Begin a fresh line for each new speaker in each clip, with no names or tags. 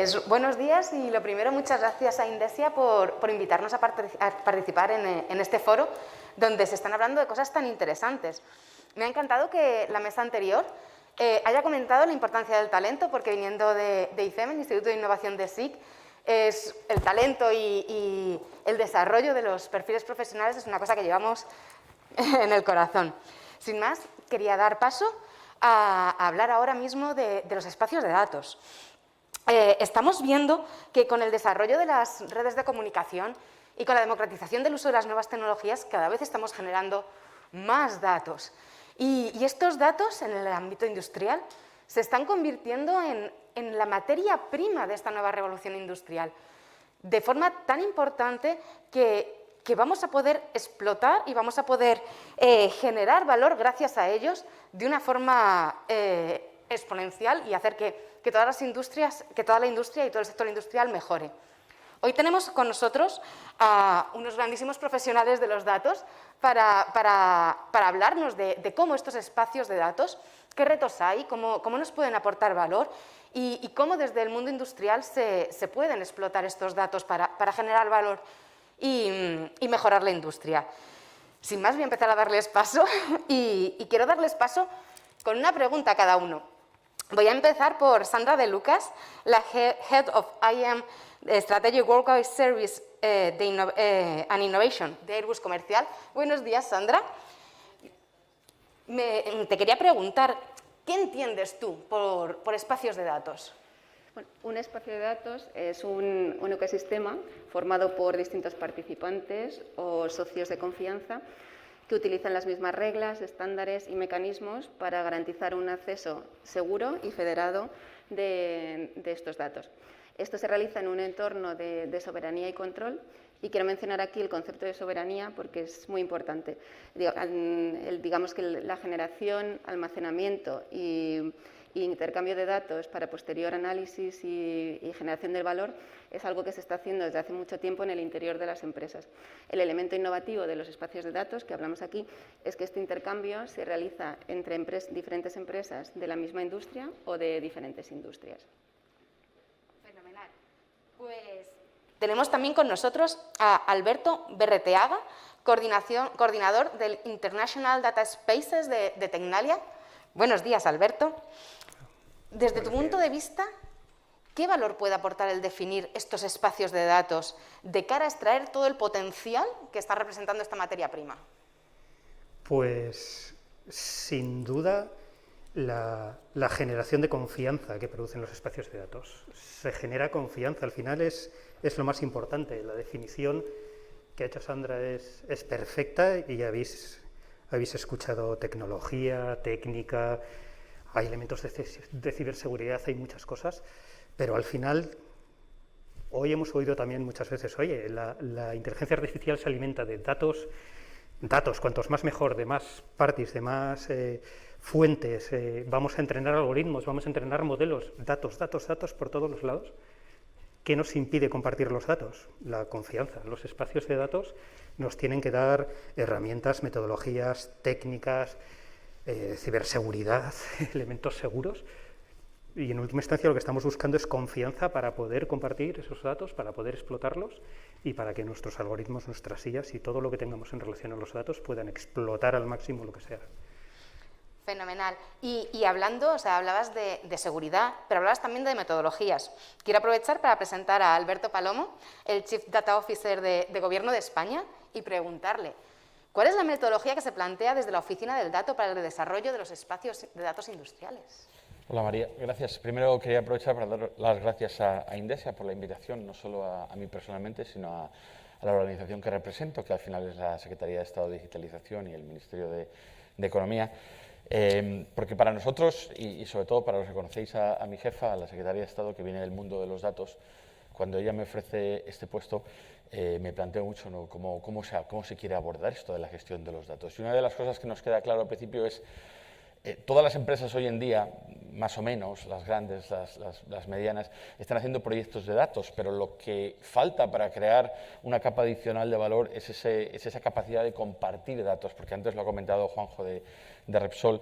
Pues buenos días y lo primero, muchas gracias a Indesia por invitarnos a participar en este foro donde se están hablando de cosas tan interesantes. Me ha encantado que la mesa anterior haya comentado la importancia del talento, porque viniendo de IFEM, el Instituto de Innovación de SIC, es el talento y el desarrollo de los perfiles profesionales es una cosa que llevamos en el corazón. Sin más, quería dar paso a hablar ahora mismo de los espacios de datos. Estamos viendo que con el desarrollo de las redes de comunicación y con la democratización del uso de las nuevas tecnologías, cada vez estamos generando más datos. Y estos datos, en el ámbito industrial, se están convirtiendo en la materia prima de esta nueva revolución industrial, de forma tan importante que vamos a poder explotar y vamos a poder generar valor gracias a ellos de una forma exponencial y hacer que todas las industrias, que toda la industria y todo el sector industrial mejore. Hoy tenemos con nosotros a unos grandísimos profesionales de los datos para hablarnos de cómo estos espacios de datos, qué retos hay, cómo nos pueden aportar valor y cómo desde el mundo industrial se pueden explotar estos datos para generar valor y mejorar la industria. Sin más, voy a empezar a darles paso y quiero darles paso con una pregunta a cada uno. Voy a empezar por Sandra de Lucas, la Head of IM Strategic Workplace Service and Innovation de Airbus Comercial. Buenos días, Sandra. Te quería preguntar, ¿qué entiendes tú por espacios de datos?
Bueno, un espacio de datos es un ecosistema formado por distintos participantes o socios de confianza que utilizan las mismas reglas, estándares y mecanismos para garantizar un acceso seguro y federado de estos datos. Esto se realiza en un entorno de soberanía y control, y quiero mencionar aquí el concepto de soberanía porque es muy importante. Digamos que la generación, almacenamiento y intercambio de datos para posterior análisis y generación del valor es algo que se está haciendo desde hace mucho tiempo en el interior de las empresas. El elemento innovativo de los espacios de datos que hablamos aquí es que este intercambio se realiza entre diferentes empresas de la misma industria o de diferentes industrias.
Fenomenal. Pues tenemos también con nosotros a Alberto Berreteaga, coordinador del International Data Spaces de Tecnalia. Buenos días, Alberto. Desde tu punto de vista, ¿qué valor puede aportar el definir estos espacios de datos de cara a extraer todo el potencial que está representando esta materia prima?
Pues, sin duda, la generación de confianza que producen los espacios de datos. Se genera confianza, al final es lo más importante. La definición que ha hecho Sandra es perfecta y habéis escuchado tecnología, técnica, hay elementos de ciberseguridad, hay muchas cosas, pero al final, hoy hemos oído también muchas veces, oye, la inteligencia artificial se alimenta de datos, cuantos más mejor, de más parties, de más fuentes, vamos a entrenar algoritmos, vamos a entrenar modelos, datos por todos los lados. ¿Qué nos impide compartir los datos? La confianza. Los espacios de datos nos tienen que dar herramientas, metodologías, técnicas, ciberseguridad, elementos seguros, y en última instancia lo que estamos buscando es confianza para poder compartir esos datos, para poder explotarlos y para que nuestros algoritmos, nuestras sillas y todo lo que tengamos en relación a los datos puedan explotar al máximo lo que sea.
Fenomenal. Y hablando, o sea, hablabas de seguridad, pero hablabas también de metodologías. Quiero aprovechar para presentar a Alberto Palomo, el Chief Data Officer de Gobierno de España, y preguntarle, ¿cuál es la metodología que se plantea desde la Oficina del Dato para el desarrollo de los espacios de datos industriales?
Hola María, gracias. Primero quería aprovechar para dar las gracias a Indesia por la invitación, no solo a mí personalmente, sino a la organización que represento, que al final es la Secretaría de Estado de Digitalización y el Ministerio de Economía. Porque para nosotros, y sobre todo para los que conocéis a mi jefa, a la Secretaria de Estado que viene del mundo de los datos, cuando ella me ofrece este puesto, me planteo mucho, ¿no?, cómo se quiere abordar esto de la gestión de los datos. Y una de las cosas que nos queda claro al principio es todas las empresas hoy en día, más o menos, las grandes, las medianas, están haciendo proyectos de datos, pero lo que falta para crear una capa adicional de valor es esa capacidad de compartir datos, porque antes lo ha comentado Juanjo de Repsol,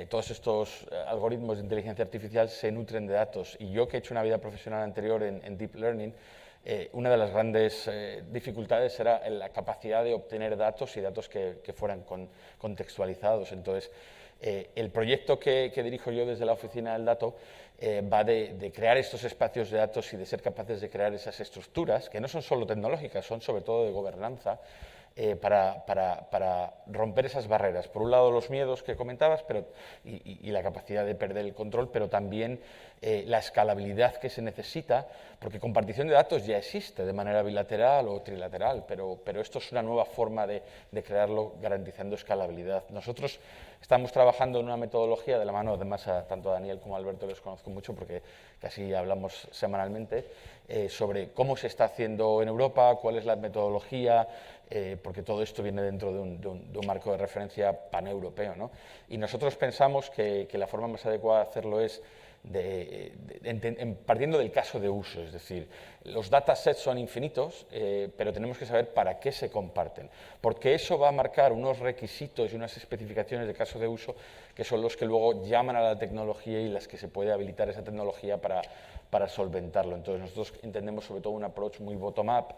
todos estos algoritmos de inteligencia artificial se nutren de datos. Y yo, que he hecho una vida profesional anterior en Deep Learning, una de las grandes dificultades era la capacidad de obtener datos y datos que fueran contextualizados. Entonces, el proyecto que dirijo yo desde la Oficina del Dato va de crear estos espacios de datos y de ser capaces de crear esas estructuras, que no son solo tecnológicas, son sobre todo de gobernanza, para romper esas barreras. Por un lado, los miedos que comentabas y la capacidad de perder el control, pero también la escalabilidad que se necesita, porque compartición de datos ya existe de manera bilateral o trilateral, pero esto es una nueva forma de crearlo garantizando escalabilidad. Nosotros estamos trabajando en una metodología de la mano, además tanto a Daniel como a Alberto les conozco mucho porque casi hablamos semanalmente, sobre cómo se está haciendo en Europa, cuál es la metodología, porque todo esto viene dentro de un marco de referencia paneuropeo, ¿no? Y nosotros pensamos que la forma más adecuada de hacerlo es partiendo del caso de uso, es decir, los datasets son infinitos, pero tenemos que saber para qué se comparten, porque eso va a marcar unos requisitos y unas especificaciones de caso de uso que son los que luego llaman a la tecnología y las que se puede habilitar esa tecnología para solventarlo. Entonces nosotros entendemos sobre todo un approach muy bottom-up,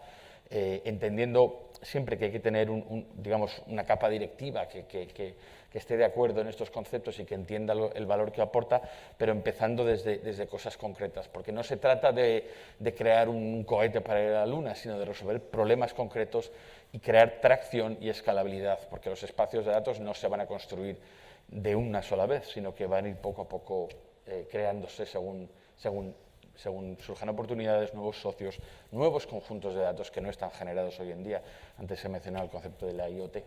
entendiendo siempre que hay que tener digamos, una capa directiva que esté de acuerdo en estos conceptos y que entienda el valor que aporta, pero empezando desde cosas concretas, porque no se trata de crear un cohete para ir a la Luna, sino de resolver problemas concretos y crear tracción y escalabilidad, porque los espacios de datos no se van a construir de una sola vez, sino que van a ir poco a poco creándose según surjan oportunidades, nuevos socios, nuevos conjuntos de datos que no están generados hoy en día. Antes se mencionaba el concepto de la IoT.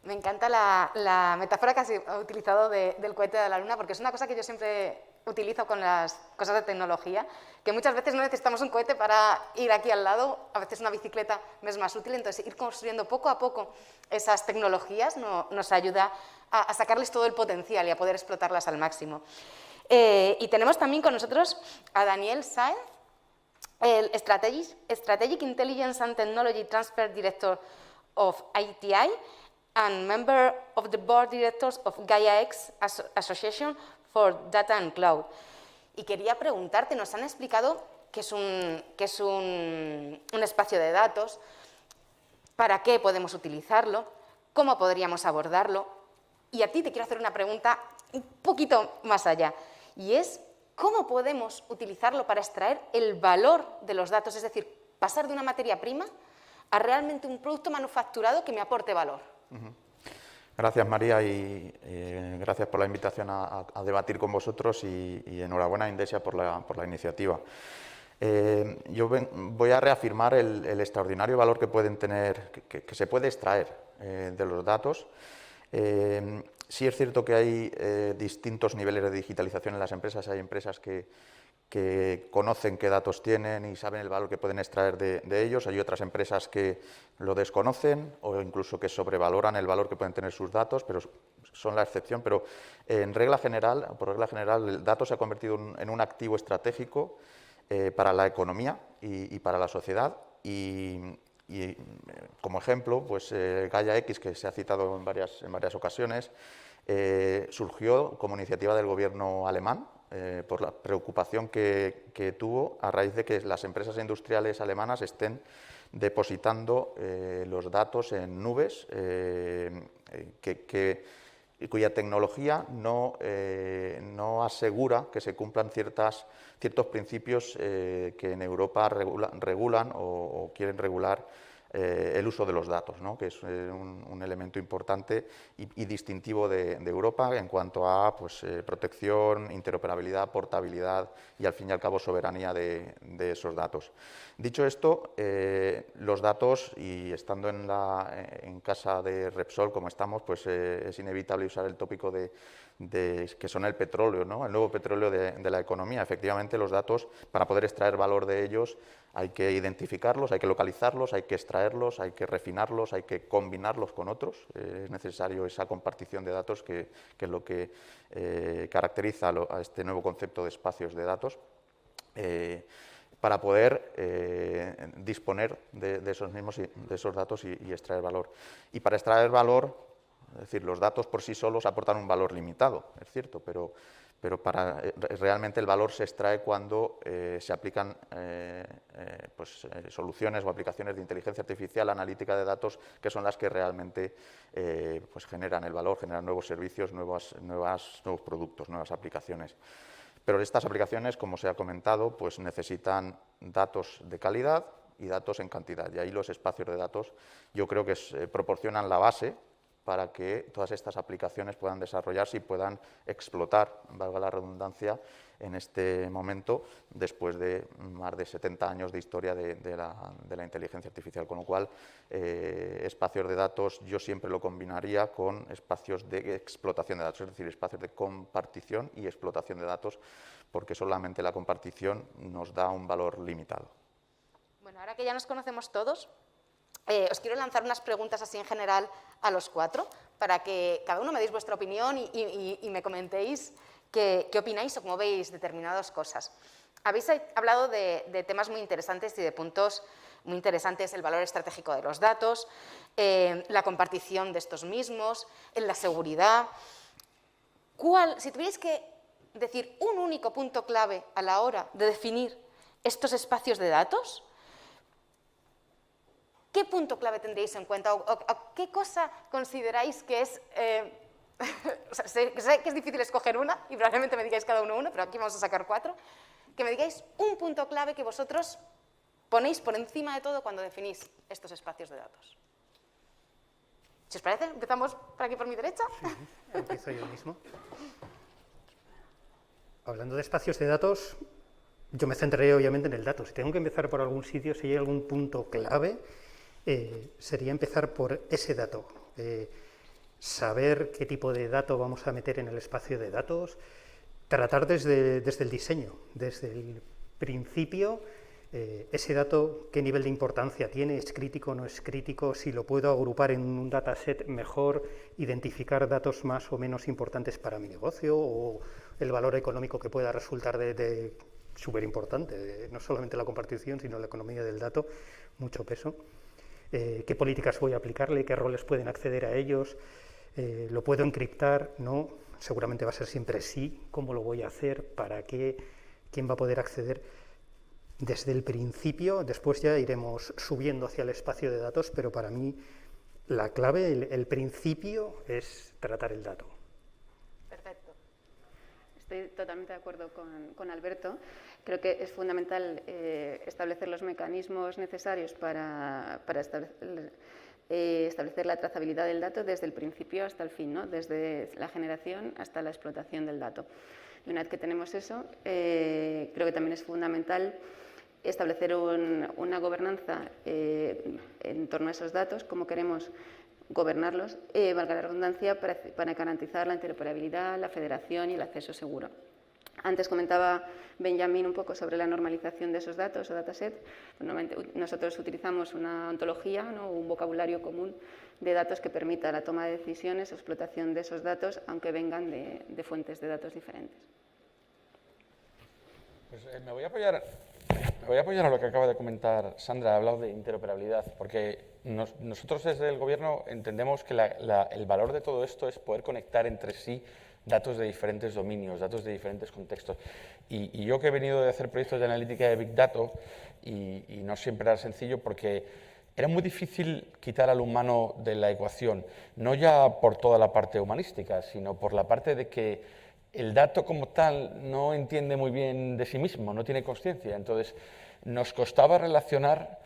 Me encanta la metáfora que has utilizado del cohete de la Luna, porque es una cosa que yo siempre utilizo con las cosas de tecnología, que muchas veces no necesitamos un cohete para ir aquí al lado, a veces una bicicleta me es más útil, entonces ir construyendo poco a poco esas tecnologías nos ayuda a sacarles todo el potencial y a poder explotarlas al máximo. Y tenemos también con nosotros a Daniel Sáenz, el Strategic Intelligence and Technology Transfer Director of ITI and member of the Board Directors of Gaia-X Association for Data and Cloud. Y quería preguntarte, nos han explicado qué es un espacio de datos, para qué podemos utilizarlo, cómo podríamos abordarlo, y a ti te quiero hacer una pregunta un poquito más allá. Y es, ¿cómo podemos utilizarlo para extraer el valor de los datos? Es decir, pasar de una materia prima a realmente un producto manufacturado que me aporte valor.
Gracias, María, y gracias por la invitación a debatir con vosotros y enhorabuena, Indesia, por la iniciativa. Yo voy a reafirmar el extraordinario valor que pueden tener, que se puede extraer de los datos. Sí es cierto que hay distintos niveles de digitalización en las empresas. Hay empresas que conocen qué datos tienen y saben el valor que pueden extraer de ellos. Hay otras empresas que lo desconocen o incluso que sobrevaloran el valor que pueden tener sus datos, pero son la excepción. Pero por regla general, el dato se ha convertido en un activo estratégico para la economía y para la sociedad. Y como ejemplo, pues Gaia-X, que se ha citado en varias ocasiones, surgió como iniciativa del gobierno alemán por la preocupación que tuvo a raíz de que las empresas industriales alemanas estén depositando los datos en nubes cuya tecnología no asegura que se cumplan ciertos principios que en Europa regulan o quieren regular el uso de los datos, ¿no? Que es un elemento importante y distintivo de Europa en cuanto a protección, interoperabilidad, portabilidad y, al fin y al cabo, soberanía de esos datos. Dicho esto, los datos, y estando en casa de Repsol como estamos, pues es inevitable usar el tópico de que son el petróleo, ¿no? El nuevo petróleo de la economía. Efectivamente, los datos, para poder extraer valor de ellos, hay que identificarlos, hay que localizarlos, hay que extraerlos, hay que refinarlos, hay que combinarlos con otros. Es necesario esa compartición de datos que es lo que caracteriza a este nuevo concepto de espacios de datos, para poder disponer de esos datos y extraer valor. Y para extraer valor Es decir, los datos por sí solos aportan un valor limitado, es cierto, pero realmente el valor se extrae cuando se aplican soluciones o aplicaciones de inteligencia artificial, analítica de datos, que son las que realmente generan el valor, generan nuevos servicios, nuevos productos, nuevas aplicaciones. Pero estas aplicaciones, como se ha comentado, pues necesitan datos de calidad y datos en cantidad. Y ahí los espacios de datos yo creo que proporcionan la base para que todas estas aplicaciones puedan desarrollarse y puedan explotar, valga la redundancia, en este momento, después de más de 70 años de historia de la inteligencia artificial. Con lo cual, espacios de datos yo siempre lo combinaría con espacios de explotación de datos, es decir, espacios de compartición y explotación de datos, porque solamente la compartición nos da un valor limitado.
Bueno, ahora que ya nos conocemos todos, os quiero lanzar unas preguntas así en general a los cuatro, para que cada uno me deis vuestra opinión y me comentéis qué opináis o cómo veis determinadas cosas. Habéis hablado de temas muy interesantes y de puntos muy interesantes: el valor estratégico de los datos, la compartición de estos mismos, la seguridad. Si tuvierais que decir un único punto clave a la hora de definir estos espacios de datos, ¿qué punto clave tendríais en cuenta o qué cosa consideráis que es... o sea, sé que es difícil escoger una y probablemente me digáis cada uno, pero aquí vamos a sacar 4. Que me digáis un punto clave que vosotros ponéis por encima de todo cuando definís estos espacios de datos. Si os parece, empezamos por aquí por mi derecha.
Sí, empiezo yo mismo. Hablando de espacios de datos, yo me centraré obviamente en el dato. Si tengo que empezar por algún sitio, si hay algún punto clave, sería empezar por ese dato. Saber qué tipo de dato vamos a meter en el espacio de datos, tratar desde el diseño, desde el principio, ese dato, qué nivel de importancia tiene, es crítico o no es crítico, si lo puedo agrupar en un dataset mejor, identificar datos más o menos importantes para mi negocio o el valor económico que pueda resultar de súper importante, no solamente la compartición, sino la economía del dato, mucho peso. ¿Qué políticas voy a aplicarle? ¿Qué roles pueden acceder a ellos? ¿Lo puedo encriptar? No, seguramente va a ser siempre sí. ¿Cómo lo voy a hacer? ¿Para qué? ¿Quién va a poder acceder? Desde el principio, después ya iremos subiendo hacia el espacio de datos, pero para mí la clave, el principio es tratar el dato.
Perfecto.
Estoy totalmente de acuerdo con Alberto. Creo que es fundamental establecer los mecanismos necesarios para establecer la trazabilidad del dato desde el principio hasta el fin, ¿no? Desde la generación hasta la explotación del dato. Y una vez que tenemos eso, creo que también es fundamental establecer una gobernanza en torno a esos datos, cómo queremos gobernarlos, valga la redundancia, para garantizar la interoperabilidad, la federación y el acceso seguro. Antes comentaba Benjamín un poco sobre la normalización de esos datos o dataset. Normalmente nosotros utilizamos una ontología, ¿no? Un vocabulario común de datos que permita la toma de decisiones o explotación de esos datos, aunque vengan de fuentes de datos diferentes.
Pues, me voy a apoyar a lo que acaba de comentar Sandra. Ha hablado de interoperabilidad, porque nosotros desde el Gobierno entendemos que el valor de todo esto es poder conectar entre sí datos de diferentes dominios, datos de diferentes contextos. Y yo que he venido de hacer proyectos de analítica de Big Data, y no siempre era sencillo, porque era muy difícil quitar al humano de la ecuación, no ya por toda la parte humanística, sino por la parte de que el dato como tal no entiende muy bien de sí mismo, no tiene consciencia. Entonces, nos costaba relacionar,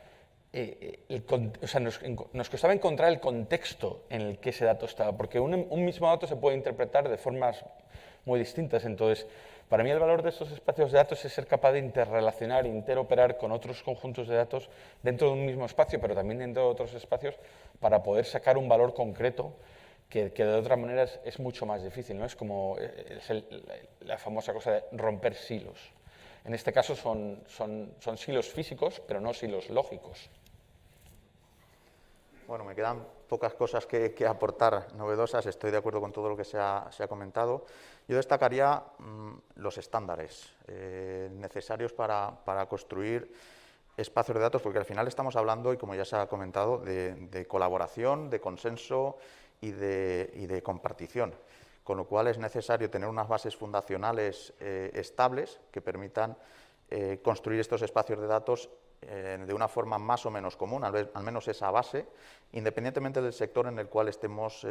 nos costaba encontrar el contexto en el que ese dato estaba, porque un mismo dato se puede interpretar de formas muy distintas. Entonces, para mí el valor de estos espacios de datos es ser capaz de interrelacionar, interoperar con otros conjuntos de datos dentro de un mismo espacio, pero también dentro de otros espacios, para poder sacar un valor concreto que de otra manera es mucho más difícil, ¿no? Es como la famosa cosa de romper silos. En este caso son silos físicos, pero no silos lógicos.
Bueno, me quedan pocas cosas que aportar novedosas. Estoy de acuerdo con todo lo que se ha comentado. Yo destacaría los estándares necesarios para construir espacios de datos, porque al final estamos hablando, y como ya se ha comentado, de colaboración, de consenso y de compartición, con lo cual es necesario tener unas bases fundacionales estables que permitan construir estos espacios de datos de una forma más o menos común, al menos esa base, independientemente del sector en el cual estemos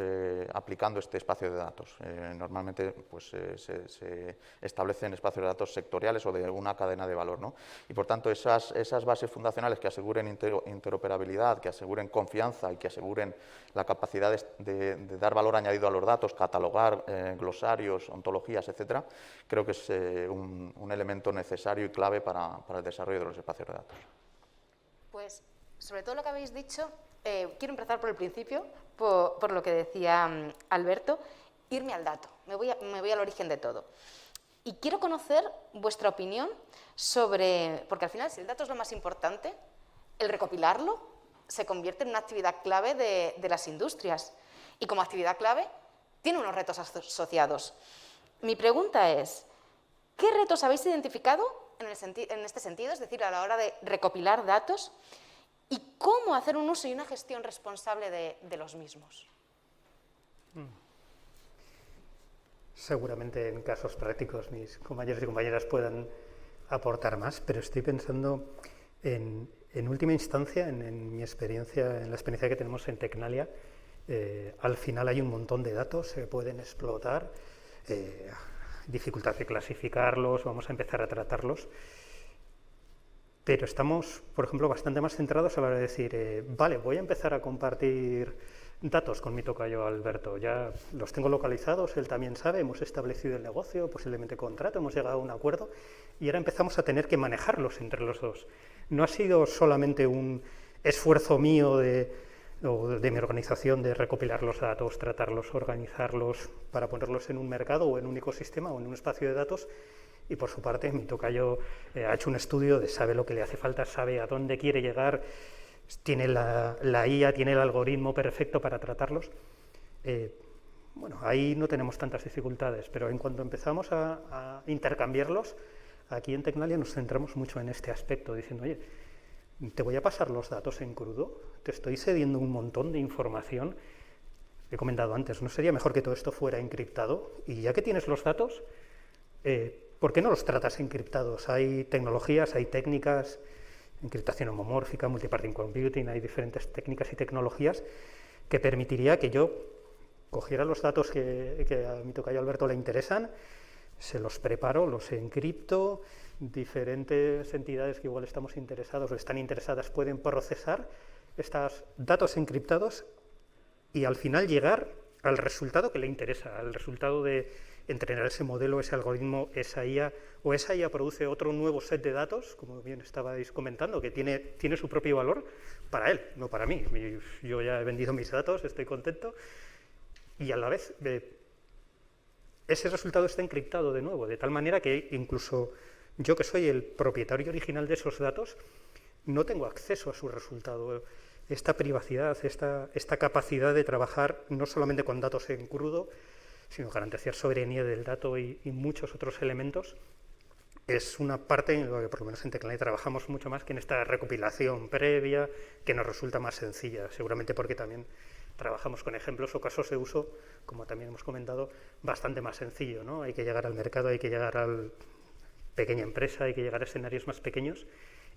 aplicando este espacio de datos. Normalmente pues, se establecen espacios de datos sectoriales o de una cadena de valor, ¿no? Y por tanto esas bases fundacionales que aseguren interoperabilidad, que aseguren confianza y que aseguren la capacidad de dar valor añadido a los datos, catalogar glosarios, ontologías, etcétera, creo que es un elemento necesario y clave para el desarrollo de los espacios de datos.
Pues, sobre todo lo que habéis dicho, quiero empezar por el principio, por lo que decía Alberto, irme al dato, me voy al origen de todo. Y quiero conocer vuestra opinión sobre, porque al final si el dato es lo más importante, el recopilarlo se convierte en una actividad clave de las industrias. Y como actividad clave, tiene unos retos asociados. Mi pregunta es, ¿qué retos habéis identificado en este sentido, es decir, a la hora de recopilar datos, y cómo hacer un uso y una gestión responsable de los mismos?
Seguramente en casos prácticos mis compañeros y compañeras puedan aportar más, pero estoy pensando en última instancia, en mi experiencia, en la experiencia que tenemos en Tecnalia, al final hay un montón de datos, se pueden explotar, dificultad de clasificarlos, vamos a empezar a tratarlos, pero estamos, por ejemplo, bastante más centrados a la hora de decir, vale, voy a empezar a compartir datos con mi tocayo Alberto, ya los tengo localizados, él también sabe, hemos establecido el negocio, posiblemente contrato, hemos llegado a un acuerdo y ahora empezamos a tener que manejarlos entre los dos. No ha sido solamente un esfuerzo mío de mi organización de recopilar los datos, tratarlos, organizarlos para ponerlos en un mercado o en un ecosistema o en un espacio de datos, y por su parte mi tocayo ha hecho un estudio de sabe lo que le hace falta, sabe a dónde quiere llegar, tiene la IA, tiene el algoritmo perfecto para tratarlos. Bueno, ahí no tenemos tantas dificultades, pero en cuanto empezamos a intercambiarlos, aquí en Tecnalia nos centramos mucho en este aspecto, diciendo, oye, te voy a pasar los datos en crudo, te estoy cediendo un montón de información. He comentado antes, ¿no sería mejor que todo esto fuera encriptado? Y ya que tienes los datos, ¿por qué no los tratas encriptados? Hay tecnologías, hay técnicas, encriptación homomórfica, multiparty computing, hay diferentes técnicas y tecnologías que permitiría que yo cogiera los datos que a mi tocayo Alberto le interesan, se los preparo, los encripto, diferentes entidades que igual estamos interesados o están interesadas pueden procesar estos datos encriptados y al final llegar al resultado que le interesa, al resultado de entrenar ese modelo, ese algoritmo, esa IA, o esa IA produce otro nuevo set de datos, como bien estabais comentando, que tiene su propio valor para él, no para mí. Yo ya he vendido mis datos, estoy contento, y a la vez ese resultado está encriptado de nuevo, de tal manera que incluso yo, que soy el propietario original de esos datos, no tengo acceso a su resultado. Esta privacidad, esta capacidad de trabajar no solamente con datos en crudo, sino garantizar soberanía del dato y muchos otros elementos, es una parte en la que por lo menos en Tecnalia trabajamos mucho más que en esta recopilación previa, que nos resulta más sencilla, seguramente porque también trabajamos con ejemplos o casos de uso, como también hemos comentado, bastante más sencillo, ¿no? Hay que llegar al mercado, hay que llegar a la pequeña empresa, hay que llegar a escenarios más pequeños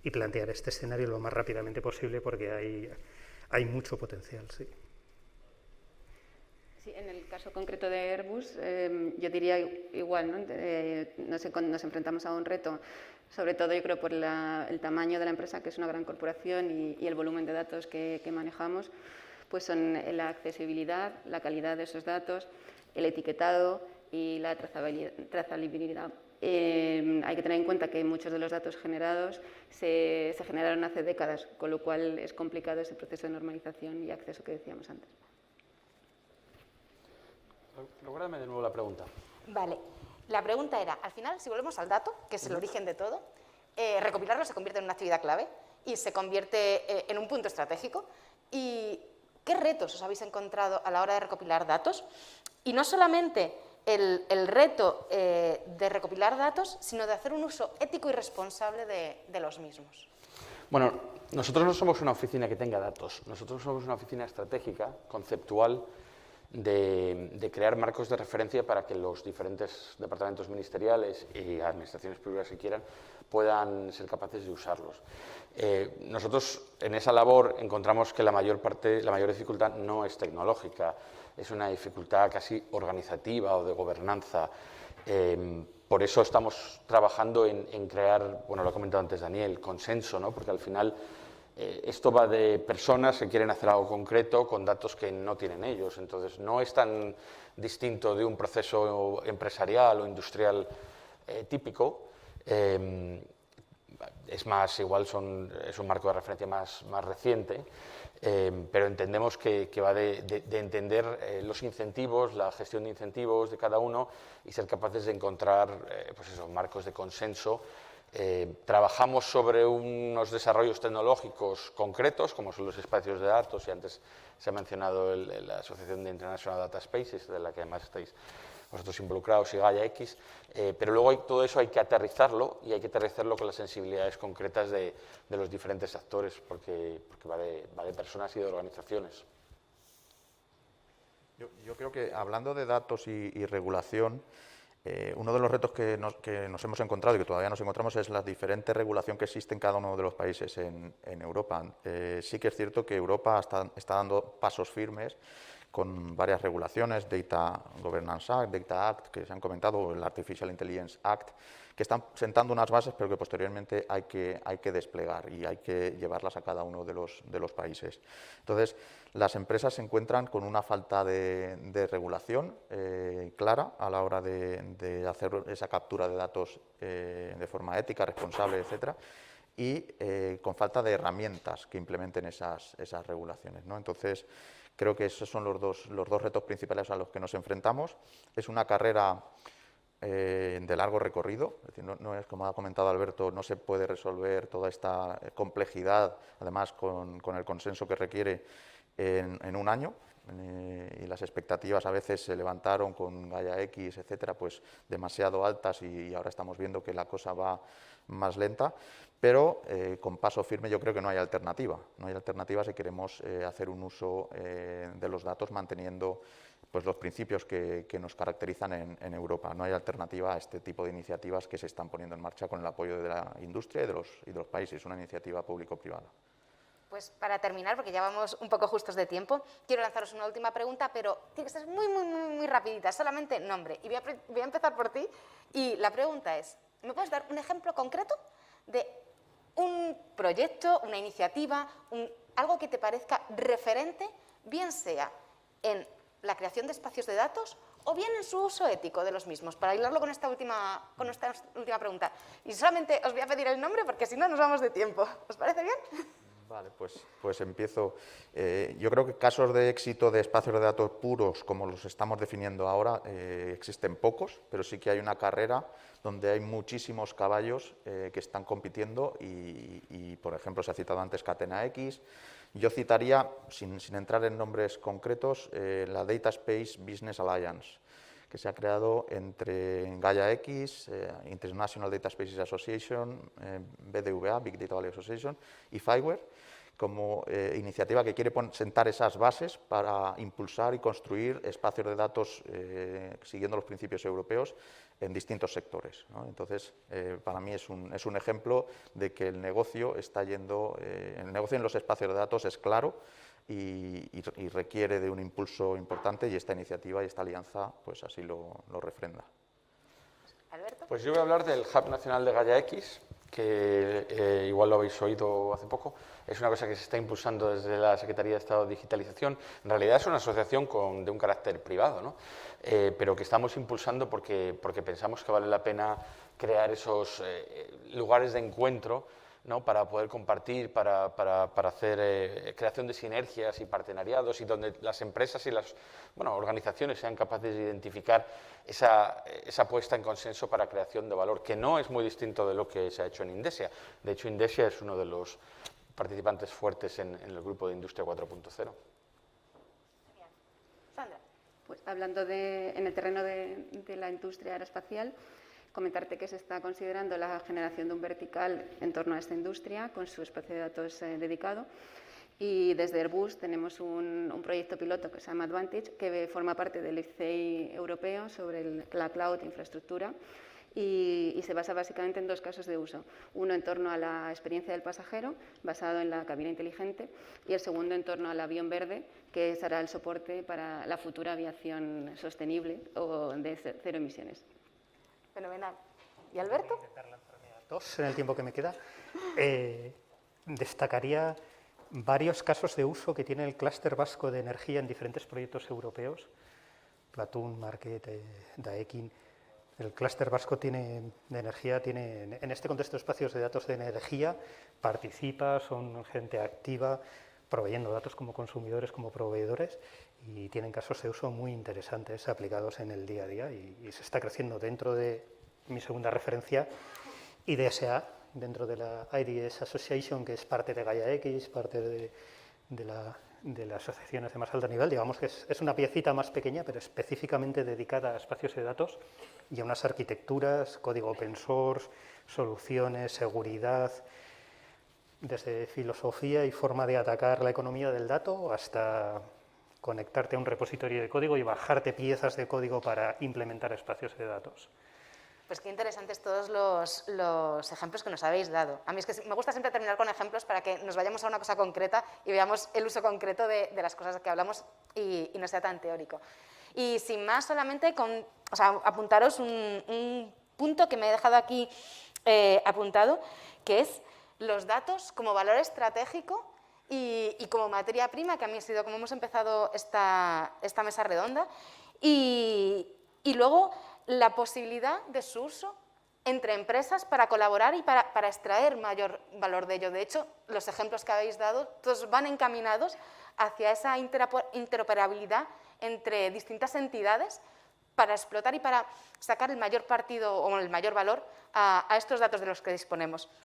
y plantear este escenario lo más rápidamente posible porque hay mucho potencial, sí.
Sí, en el caso concreto de Airbus, yo diría igual, ¿no? Nos enfrentamos a un reto, sobre todo yo creo por el tamaño de la empresa, que es una gran corporación, y el volumen de datos que manejamos, pues son la accesibilidad, la calidad de esos datos, el etiquetado y la trazabilidad. Hay que tener en cuenta que muchos de los datos generados se generaron hace décadas, con lo cual es complicado ese proceso de normalización y acceso que decíamos antes.
Recuérdame de nuevo la pregunta.
Vale, la pregunta era, al final, si volvemos al dato, que es el origen de todo, recopilarlo se convierte en una actividad clave y se convierte en un punto estratégico. ¿Y qué retos os habéis encontrado a la hora de recopilar datos? Y no solamente el reto de recopilar datos, sino de hacer un uso ético y responsable de los mismos.
Bueno, nosotros no somos una oficina que tenga datos, nosotros somos una oficina estratégica, conceptual, de crear marcos de referencia para que los diferentes departamentos ministeriales y administraciones públicas que quieran puedan ser capaces de usarlos. Nosotros en esa labor encontramos que la mayor dificultad no es tecnológica, es una dificultad casi organizativa o de gobernanza. Por eso estamos trabajando en crear, bueno, lo ha comentado antes Daniel, consenso, ¿no? Porque al final esto va de personas que quieren hacer algo concreto con datos que no tienen ellos. Entonces, no es tan distinto de un proceso empresarial o industrial típico. Es más, igual es un marco de referencia más reciente, pero entendemos que va de entender los incentivos, la gestión de incentivos de cada uno y ser capaces de encontrar pues esos marcos de consenso. Trabajamos sobre unos desarrollos tecnológicos concretos, como son los espacios de datos, y antes se ha mencionado la Asociación de International Data Spaces, de la que además estáis vosotros involucrados, y Gaia X, pero luego todo eso hay que aterrizarlo, y hay que aterrizarlo con las sensibilidades concretas de los diferentes actores, porque va de personas y de organizaciones.
Yo creo que hablando de datos y regulación, uno de los retos que nos hemos encontrado y que todavía nos encontramos es la diferente regulación que existe en cada uno de los países en Europa. Sí que es cierto que Europa está dando pasos firmes con varias regulaciones, Data Governance Act, Data Act, que se han comentado, o el Artificial Intelligence Act, que están sentando unas bases, pero que posteriormente hay que desplegar y hay que llevarlas a cada uno de los países. Entonces, las empresas se encuentran con una falta de regulación clara a la hora de hacer esa captura de datos de forma ética, responsable, etcétera, y con falta de herramientas que implementen esas regulaciones, ¿no? Entonces, creo que esos son los dos retos principales a los que nos enfrentamos. Es una carrera de largo recorrido, es decir, no es, como ha comentado Alberto, no se puede resolver toda esta complejidad, además con el consenso que requiere en un año, y las expectativas a veces se levantaron con Gaia X, etcétera, pues demasiado altas, y ahora estamos viendo que la cosa va más lenta, pero con paso firme yo creo que no hay alternativa. No hay alternativa si queremos hacer un uso de los datos manteniendo pues los principios que nos caracterizan en Europa. No hay alternativa a este tipo de iniciativas que se están poniendo en marcha con el apoyo de la industria y de los países, una iniciativa público-privada.
Pues para terminar, porque ya vamos un poco justos de tiempo, quiero lanzaros una última pregunta, pero tiene que ser muy rapidita, solamente nombre. Y voy a empezar por ti, y la pregunta es, ¿me puedes dar un ejemplo concreto de un proyecto, una iniciativa, algo que te parezca referente, bien sea en la creación de espacios de datos o bien en su uso ético de los mismos? Para hilarlo con esta última pregunta. Y solamente os voy a pedir el nombre porque si no nos vamos de tiempo. ¿Os parece bien?
Vale, pues empiezo. Yo creo que casos de éxito de espacios de datos puros, como los estamos definiendo ahora, existen pocos, pero sí que hay una carrera donde hay muchísimos caballos que están compitiendo y, por ejemplo, se ha citado antes Catena X. Yo citaría, sin entrar en nombres concretos, la Data Space Business Alliance, que se ha creado entre Gaia X, International Data Spaces Association, BDVA, Big Data Valley Association, y Fireware, como iniciativa que quiere sentar esas bases para impulsar y construir espacios de datos siguiendo los principios europeos en distintos sectores, ¿no? Entonces, para mí es un ejemplo de que el negocio está yendo, el negocio en los espacios de datos es claro y requiere de un impulso importante, y esta iniciativa y esta alianza pues así lo refrenda.
Alberto.
Pues yo voy a hablar del Hub Nacional de Gaia X, que igual lo habéis oído hace poco. Es una cosa que se está impulsando desde la Secretaría de Estado de Digitalización. En realidad es una asociación de un carácter privado, ¿no? Pero que estamos impulsando porque pensamos que vale la pena crear esos lugares de encuentro, ¿no? Para poder compartir, para hacer creación de sinergias y partenariados, y donde las empresas y las organizaciones sean capaces de identificar esa puesta en consenso para creación de valor, que no es muy distinto de lo que se ha hecho en Indesia. De hecho, Indesia es uno de los participantes fuertes en el grupo de Industria 4.0.
Sandra.
Pues hablando en el terreno de la industria aeroespacial, comentarte que se está considerando la generación de un vertical en torno a esta industria con su espacio de datos dedicado, Y desde Airbus tenemos un proyecto piloto que se llama Advantage, que forma parte del IFCEI europeo sobre la cloud infraestructura y se basa básicamente en dos casos de uso. Uno en torno a la experiencia del pasajero, basado en la cabina inteligente, y el segundo en torno al avión verde, que será el soporte para la futura aviación sostenible o de cero emisiones.
Fenomenal. ¿Y Alberto?
Voy a intentar lanzarme a dos en el tiempo que me queda. Destacaría varios casos de uso que tiene el clúster vasco de energía en diferentes proyectos europeos, Platón, Market, Daekin. El clúster vasco de energía tiene, en este contexto de espacios de datos de energía, participa, son gente activa, proveyendo datos como consumidores, como proveedores, y tienen casos de uso muy interesantes aplicados en el día a día, y se está creciendo dentro de mi segunda referencia, IDSA, dentro de la IDS Association, que es parte de Gaia X, parte de las asociaciones de más alto nivel. Digamos que es una piecita más pequeña, pero específicamente dedicada a espacios de datos y a unas arquitecturas, código open source, soluciones, seguridad, desde filosofía y forma de atacar la economía del dato hasta conectarte a un repositorio de código y bajarte piezas de código para implementar espacios de datos.
Pues qué interesantes todos los ejemplos que nos habéis dado. A mí es que me gusta siempre terminar con ejemplos para que nos vayamos a una cosa concreta y veamos el uso concreto de las cosas que hablamos y no sea tan teórico. Y sin más, solamente apuntaros un punto que me he dejado aquí apuntado, que es los datos como valor estratégico y como materia prima, que a mí ha sido como hemos empezado esta mesa redonda, y luego la posibilidad de su uso entre empresas para colaborar y para extraer mayor valor de ello. De hecho, los ejemplos que habéis dado todos van encaminados hacia esa interoperabilidad entre distintas entidades para explotar y para sacar el mayor partido o el mayor valor a estos datos de los que disponemos.